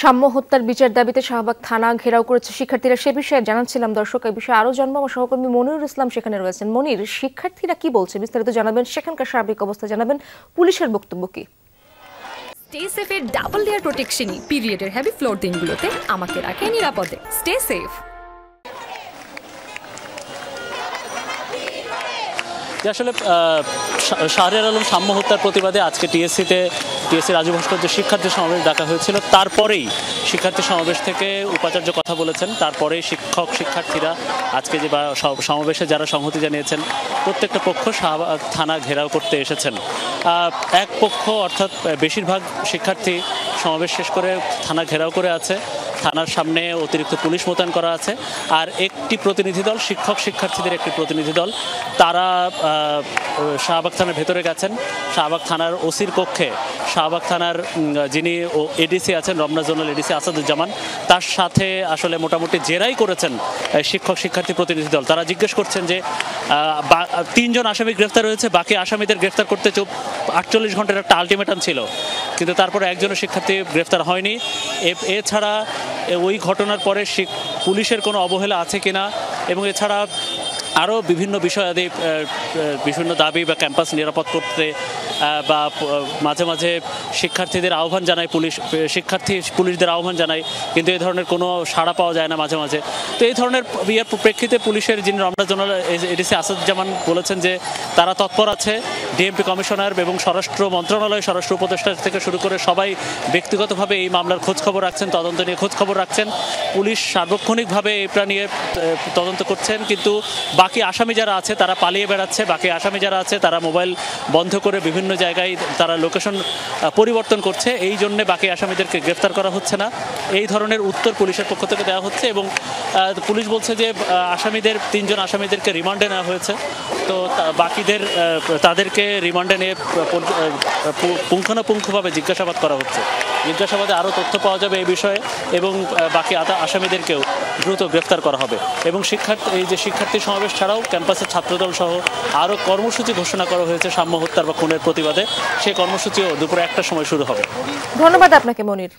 সাম্য হত্যার বিচার দাবিতে শাহবাগ থানা ঘেরাও করেছে শিক্ষার্থীরা। সে বিষয়ে জানাচ্ছিলাম দর্শক। এই বিষয়ে আরো জানবো, আমার সহকর্মী মনিরুল ইসলাম সেখানে রয়েছেন। মনির, শিক্ষার্থীরা কি বলছে বিস্তারিত জানাবেন, সেখানকার সার্বিক অবস্থা জানাবেন, পুলিশের বক্তব্য কি? স্টে সেফের ডাবল লেয়ার প্রোটেকশনই পিরিয়ডের হেভি ফ্লোর দিনগুলোতে আমাকে রাখে নিরাপদে। Stay safe. আসলে শাহরিয়ার আলম সাম্য হত্যার প্রতিবাদে আজকে টিএসসি রাজু ভাস্কর্য শিক্ষার্থী সমাবেশ ডাকা হয়েছিল। তারপরেই শিক্ষার্থী সমাবেশ থেকে উপাচার্য কথা বলেছেন। তারপরেই শিক্ষার্থীরা আজকে যে সমাবেশে যারা সংহতি জানিয়েছেন, প্রত্যেকটা পক্ষ শাহবাগ থানা ঘেরাও করতে এসেছেন। এক পক্ষ অর্থাৎ বেশিরভাগ শিক্ষার্থী সমাবেশ শেষ করে থানা ঘেরাও করে আছে। থানার সামনে অতিরিক্ত পুলিশ মোতায়েন করা আছে। আর একটি প্রতিনিধি দল, শিক্ষার্থীদের একটি প্রতিনিধি দল, তারা শাহবাগ থানার ভেতরে গেছেন। শাহবাগ থানার ওসির কক্ষে শাহবাগ থানার যিনি এডিসি আছেন, রমনা জোনাল এডিসি আসাদুজ্জামান, তার সাথে আসলে মোটামুটি জেরাই করেছেন শিক্ষার্থী প্রতিনিধি দল। তারা জিজ্ঞেস করছেন যে 3 জন আসামি গ্রেফতার হয়েছে, বাকি আসামিদের গ্রেফতার করতে 48 ঘন্টার একটা আলটিমেটাম ছিল, কিন্তু তারপরে একজনও শিক্ষার্থী গ্রেফতার হয়নি। এছাড়া ওই ঘটনার পরে পুলিশের কোনো অবহেলা আছে কিনা, এবং এছাড়া আরও বিভিন্ন বিষয়াদি, বিভিন্ন দাবি বা ক্যাম্পাস নিরাপদ করতে বা মাঝে মাঝে শিক্ষার্থীদের আহ্বান জানায় পুলিশদের আহ্বান জানায়, কিন্তু এই ধরনের কোনো সাড়া পাওয়া যায় না মাঝে মাঝে। তো এই ধরনের প্রেক্ষিতে পুলিশের যিনি রমনা জোনাল এডিসি আসাদুজ্জামান বলেছেন যে তারা তৎপর আছে। ডিএমপি কমিশনার এবং স্বরাষ্ট্র মন্ত্রণালয়, স্বরাষ্ট্র উপদেষ্টা থেকে শুরু করে সবাই ব্যক্তিগতভাবে এই মামলার খোঁজখবর রাখছেন, তদন্ত নিয়ে খোঁজখবর রাখছেন। পুলিশ সার্বক্ষণিকভাবে এটা নিয়ে তদন্ত করছেন, কিন্তু বাকি আসামি যারা আছে তারা পালিয়ে বেড়াচ্ছে। বাকি আসামি যারা আছে তারা মোবাইল বন্ধ করে বিভিন্ন জায়গায় তারা লোকেশন পরিবর্তন করছে। এই জন্য বাকি আসামিদেরকে গ্রেফতার করা হচ্ছে না, এই ধরনের উত্তর পুলিশের পক্ষ থেকে দেওয়া হচ্ছে। এবং পুলিশ বলছে যে 3 জন আসামিদেরকে রিমান্ডে নেওয়া হয়েছে। তো তাদেরকে রিমান্ডে নিয়ে পুঙ্খানুপুঙ্খভাবে জিজ্ঞাসাবাদ করা হচ্ছে। জিজ্ঞাসাবাদে আরও তথ্য পাওয়া যাবে এই বিষয়ে, এবং বাকি আসামিদেরকেও দ্রুত গ্রেফতার করা হবে। এবং এই যে শিক্ষার্থী সমাবেশ ছাড়াও ক্যাম্পাসের ছাত্রদল সহ আরও কর্মসূচি ঘোষণা করা হয়েছে সাম্য হত্যার বা খুনের প্রতিবাদে। সেই কর্মসূচিও দুপুরে 1টার সময় শুরু হবে। ধন্যবাদ আপনাকে মনির।